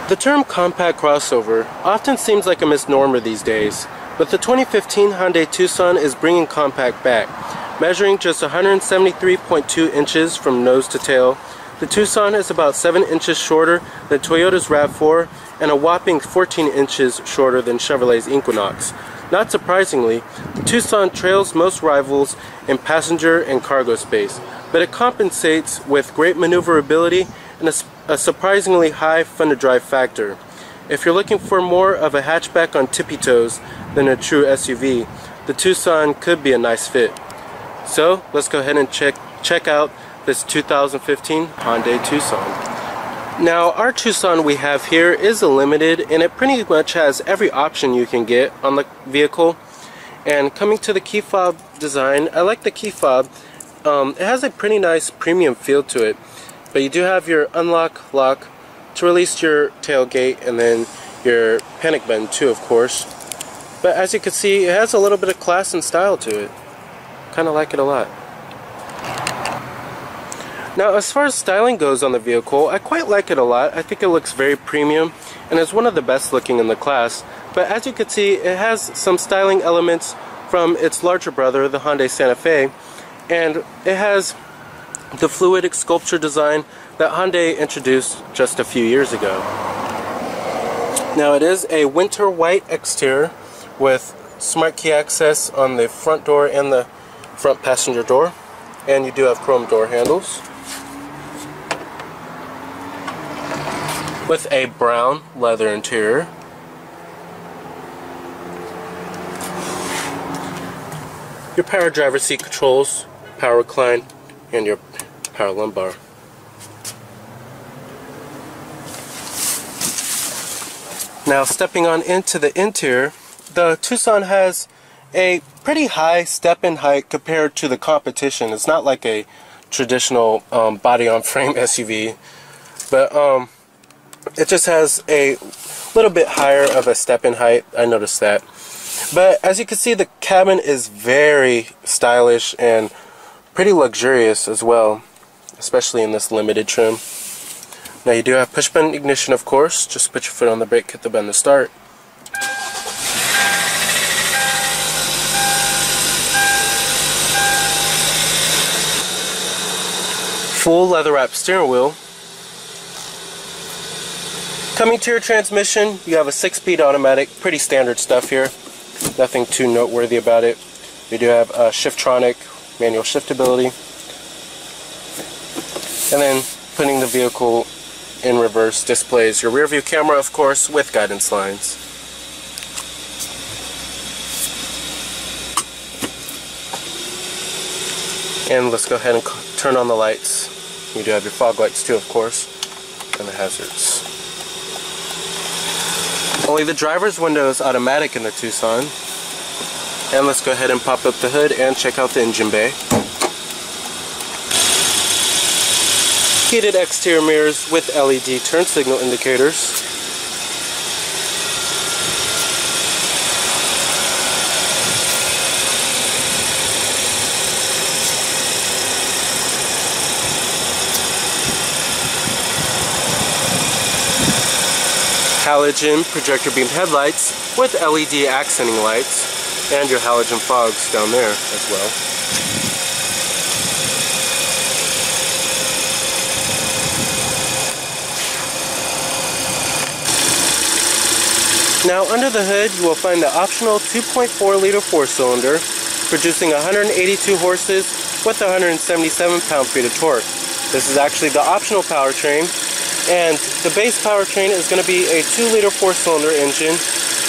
The term compact crossover often seems like a misnomer these days, but the 2015 Hyundai Tucson is bringing compact back. Measuring just 173.2 inches from nose to tail, the Tucson is about 7 inches shorter than Toyota's RAV4 and a whopping 14 inches shorter than Chevrolet's Equinox. Not surprisingly, the Tucson trails most rivals in passenger and cargo space, but it compensates with great maneuverability and a surprisingly high fun-to-drive factor. If you're looking for more of a hatchback on tippy toes than a true SUV, the Tucson could be a nice fit. So let's go ahead and check out this 2015 Hyundai Tucson. Now, our Tucson we have here is a limited, and it pretty much has every option you can get on the vehicle. And coming to the key fob design, I like the key fob. It has a pretty nice premium feel to it, but you do have your unlock lock to release your tailgate, and then your panic button too, of course. But as you can see, it has a little bit of class and style to it. Kind of like it a lot. Now, as far as styling goes on the vehicle, I quite like it a lot. I think it looks very premium and is one of the best looking in the class. But as you can see, it has some styling elements from its larger brother, the Hyundai Santa Fe, and it has the fluidic sculpture design that Hyundai introduced just a few years ago. Now, it is a winter white exterior with smart key access on the front door and the front passenger door, and you do have chrome door handles with a brown leather interior. Your power driver seat controls, power recline, and your power lumbar. Now, stepping on into the interior, the Tucson has a pretty high step-in height compared to the competition. It's not like a traditional body-on-frame SUV, but it just has a little bit higher of a step-in height. I noticed that. But as you can see, the cabin is very stylish and pretty luxurious as well, especially in this limited trim. Now, you do have push-button ignition, of course. Just put your foot on the brake, hit the button to start. Full leather-wrapped steering wheel. Coming to your transmission, you have a 6-speed automatic, pretty standard stuff here. Nothing too noteworthy about it. You do have Shiftronic manual shiftability. And then putting the vehicle in reverse displays your rear view camera, of course, with guidance lines. And let's go ahead and turn on the lights. You do have your fog lights too, of course, and the hazards. Only the driver's window is automatic in the Tucson. And let's go ahead and pop up the hood and check out the engine bay. Heated exterior mirrors with LED turn signal indicators. Halogen projector beam headlights with LED accenting lights, and your halogen fogs down there as well. Now, under the hood, you will find the optional 2.4-liter four-cylinder, producing 182 horses with 177 pound-feet of torque. This is actually the optional powertrain, and the base powertrain is going to be a 2-liter four-cylinder engine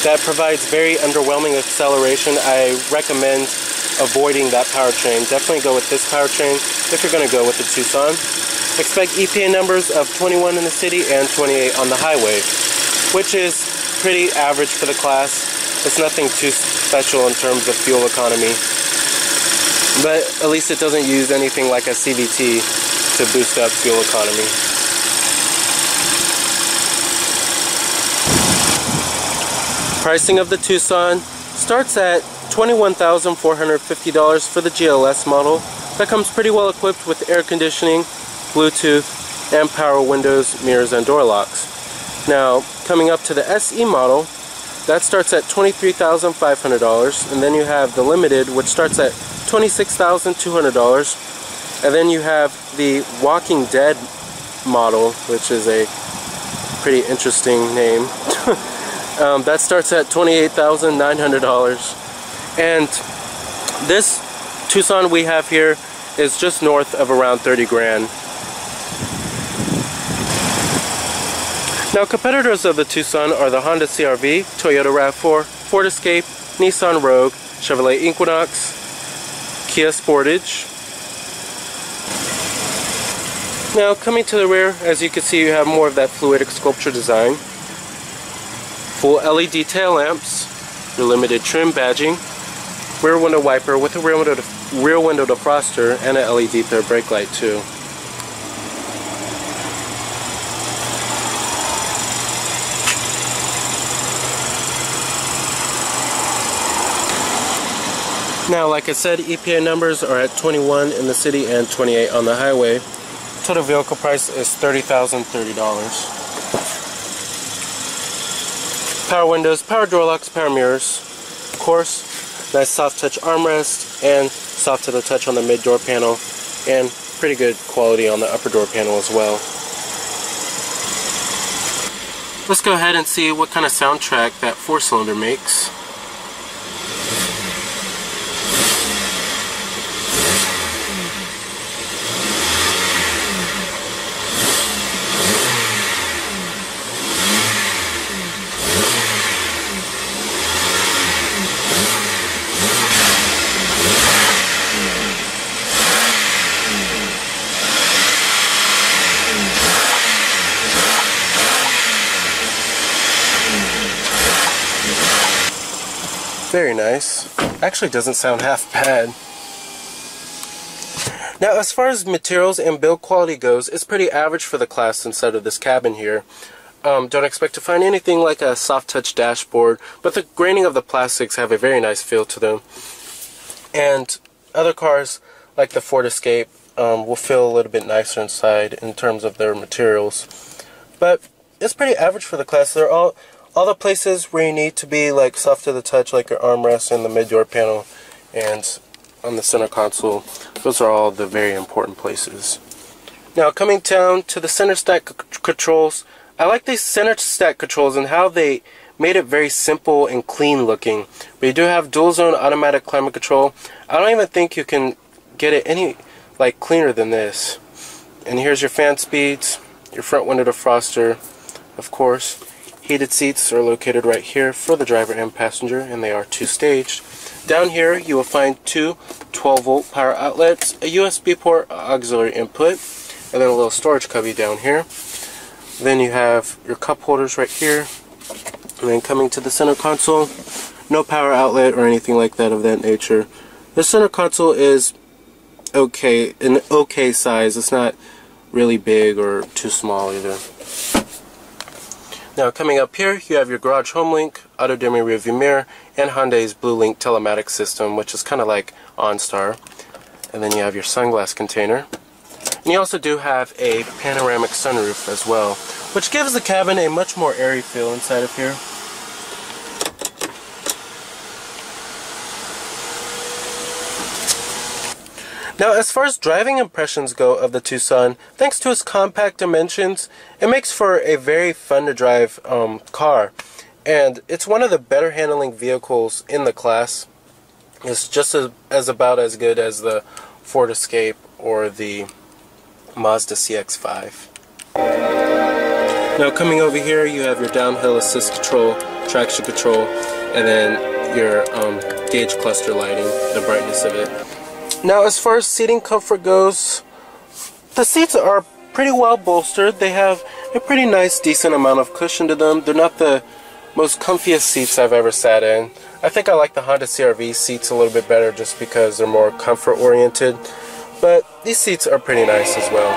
that provides very underwhelming acceleration. I recommend avoiding that powertrain. Definitely go with this powertrain if you're going to go with the Tucson. Expect EPA numbers of 21 in the city and 28 on the highway, which is pretty average for the class. It's nothing too special in terms of fuel economy, but at least it doesn't use anything like a CVT to boost up fuel economy. Pricing of the Tucson starts at $21,450 for the GLS model. That comes pretty well equipped with air conditioning, Bluetooth, and power windows, mirrors, and door locks. Now, coming up to the SE model, that starts at $23,500, and then you have the Limited, which starts at $26,200, and then you have the Walking Dead model, which is a pretty interesting name. That starts at $28,900, and this Tucson we have here is just north of around 30 grand. Now, competitors of the Tucson are the Honda CR-V, Toyota RAV4, Ford Escape, Nissan Rogue, Chevrolet Equinox, Kia Sportage. Now, coming to the rear, as you can see, you have more of that fluidic sculpture design. Full LED tail lamps, your limited trim badging, rear window wiper with a rear window defroster, and an LED third brake light too. Now, like I said, EPA numbers are at 21 in the city and 28 on the highway. Total vehicle price is $30,030. Power windows, power door locks, power mirrors. Of course, nice soft touch armrest and soft to the touch on the mid door panel, and pretty good quality on the upper door panel as well. Let's go ahead and see what kind of soundtrack that 4-cylinder makes. Very nice. Actually doesn't sound half bad. Now, as far as materials and build quality goes, it's pretty average for the class inside of this cabin here. Don't expect to find anything like a soft touch dashboard, but the graining of the plastics have a very nice feel to them. And other cars like the Ford Escape will feel a little bit nicer inside in terms of their materials. But it's pretty average for the class. They're all the places where you need to be like soft to the touch, like your armrest and the mid door panel and on the center console. Those are all the very important places. Now, coming down to the center stack controls, I like these center stack controls and how they made it very simple and clean looking. But you do have dual zone automatic climate control. I don't even think you can get it any like cleaner than this. And here's your fan speeds, your front window defroster, of course. Heated seats are located right here for the driver and passenger, and they are two-staged. Down here you will find two 12-volt power outlets, a USB port, auxiliary input, and then a little storage cubby down here. Then you have your cup holders right here, and then coming to the center console, no power outlet or anything like that of that nature. The center console is okay, an okay size. It's not really big or too small either. Now, coming up here, you have your garage home link, auto dimming rear view mirror, and Hyundai's Blue Link telematics system, which is kind of like OnStar. And then you have your sunglass container. And you also do have a panoramic sunroof as well, which gives the cabin a much more airy feel inside of here. Now, as far as driving impressions go of the Tucson, thanks to its compact dimensions, it makes for a very fun to drive car. And it's one of the better handling vehicles in the class. It's just about as good as the Ford Escape or the Mazda CX-5. Now, coming over here, you have your downhill assist control, traction control, and then your gauge cluster lighting, the brightness of it. Now, as far as seating comfort goes, the seats are pretty well bolstered. They have a pretty nice, decent amount of cushion to them. They're not the most comfiest seats I've ever sat in. I think I like the Honda CR-V seats a little bit better just because they're more comfort oriented. But these seats are pretty nice as well.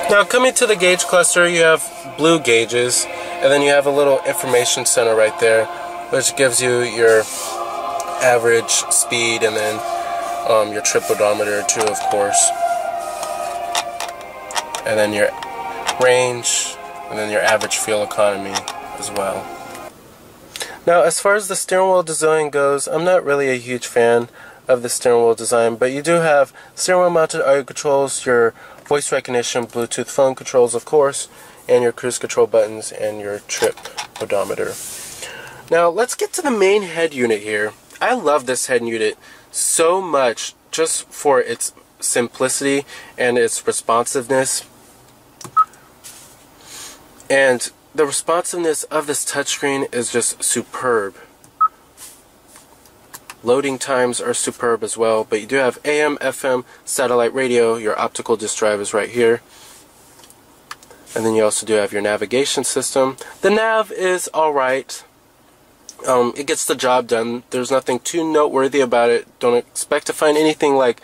Now, coming to the gauge cluster, you have blue gauges, and then you have a little information center right there, which gives you your average speed and then your trip odometer too, of course, and then your range, and then your average fuel economy as well. Now, as far as the steering wheel design goes, I'm not really a huge fan of the steering wheel design, but you do have steering wheel mounted audio controls, your voice recognition, Bluetooth phone controls, of course, and your cruise control buttons and your trip odometer. Now, let's get to the main head unit here. I love this head unit so much just for its simplicity and its responsiveness. And the responsiveness of this touchscreen is just superb. Loading times are superb as well, but you do have AM, FM, satellite radio, your optical disc drive is right here. And then you also do have your navigation system. The nav is alright. It gets the job done. There's nothing too noteworthy about it. Don't expect to find anything like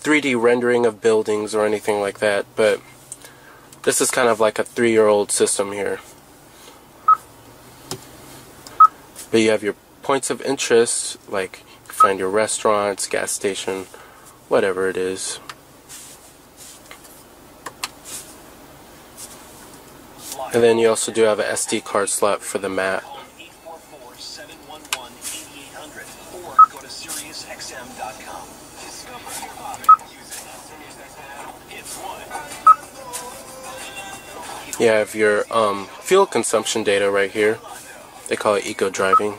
3D rendering of buildings or anything like that, but this is kind of like a 3-year-old system here. But you have your points of interest, like you find your restaurants, gas station, whatever it is. And then you also do have an SD card slot for the map. You have your fuel consumption data right here. They call it eco driving.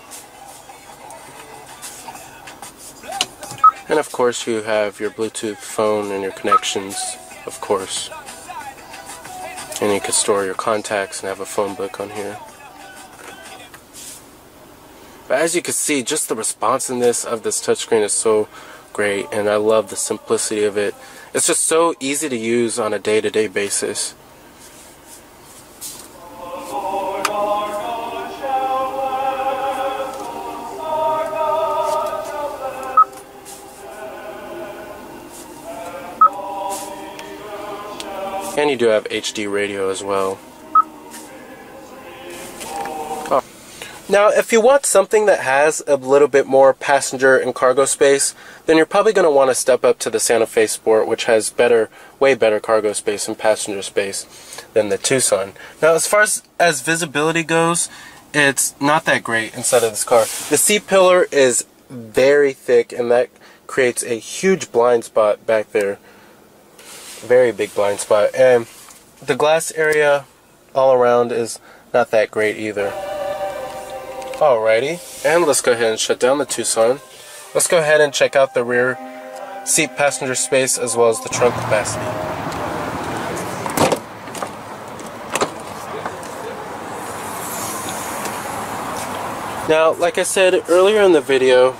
And of course you have your Bluetooth phone and your connections, of course. And you can store your contacts and have a phone book on here. But as you can see, just the responsiveness of this touchscreen is so great, and I love the simplicity of it. It's just so easy to use on a day-to-day basis. And you do have HD radio as well. Oh. Now, if you want something that has a little bit more passenger and cargo space, then you're probably going to want to step up to the Santa Fe Sport, which has way better cargo space and passenger space than the Tucson. Now, as far as visibility goes, it's not that great inside of this car. The seat pillar is very thick, and that creates a huge blind spot back there. Very big blind spot, and the glass area all around is not that great either. Alrighty, and let's go ahead and shut down the Tucson. Let's go ahead and check out the rear seat passenger space as well as the trunk capacity. Now, like I said earlier in the video,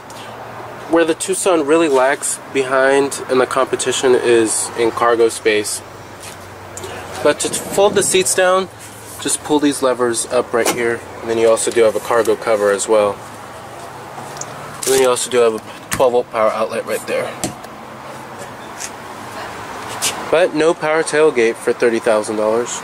where the Tucson really lags behind in the competition is in cargo space. But to fold the seats down, just pull these levers up right here, and then you also do have a cargo cover as well. And then you also do have a 12-volt power outlet right there. But no power tailgate for $30,000.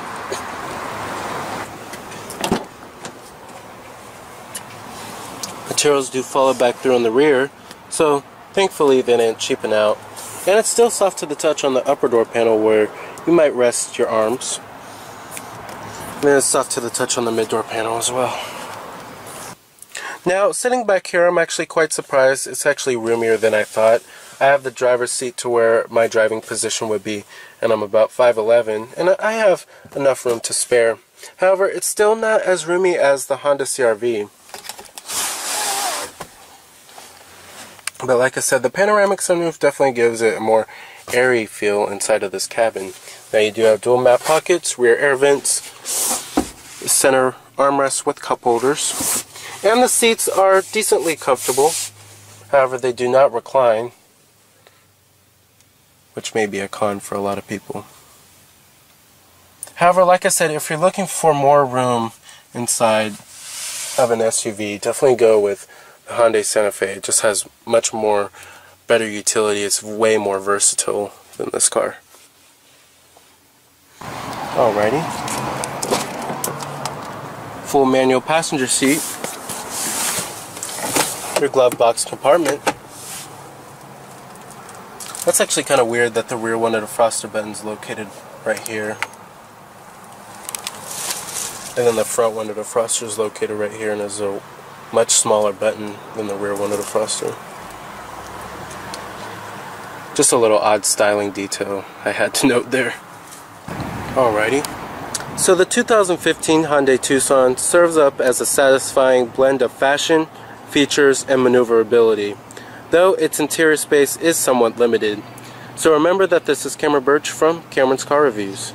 Materials do follow back through on the rear, so thankfully they didn't cheapen out. And it's still soft to the touch on the upper door panel where you might rest your arms. And then it's soft to the touch on the mid door panel as well. Now, sitting back here, I'm actually quite surprised. It's actually roomier than I thought. I have the driver's seat to where my driving position would be, and I'm about 5'11", and I have enough room to spare. However, it's still not as roomy as the Honda CR-V. But like I said, the panoramic sunroof definitely gives it a more airy feel inside of this cabin. Now you do have dual map pockets, rear air vents, center armrests with cup holders, and the seats are decently comfortable. However, they do not recline, which may be a con for a lot of people. However, like I said, if you're looking for more room inside of an SUV, definitely go with the Hyundai Santa Fe. It just has much more better utility. It's way more versatile than this car. Alrighty. Full manual passenger seat. Your glove box compartment. That's actually kind of weird that the rear one of the froster buttons located right here. And then the front window defroster is located right here and is a much smaller button than the rear window defroster. Just a little odd styling detail I had to note there. Alrighty. So the 2015 Hyundai Tucson serves up as a satisfying blend of fashion, features, and maneuverability, though its interior space is somewhat limited. So remember that this is Cameron Birch from Cameron's Car Reviews.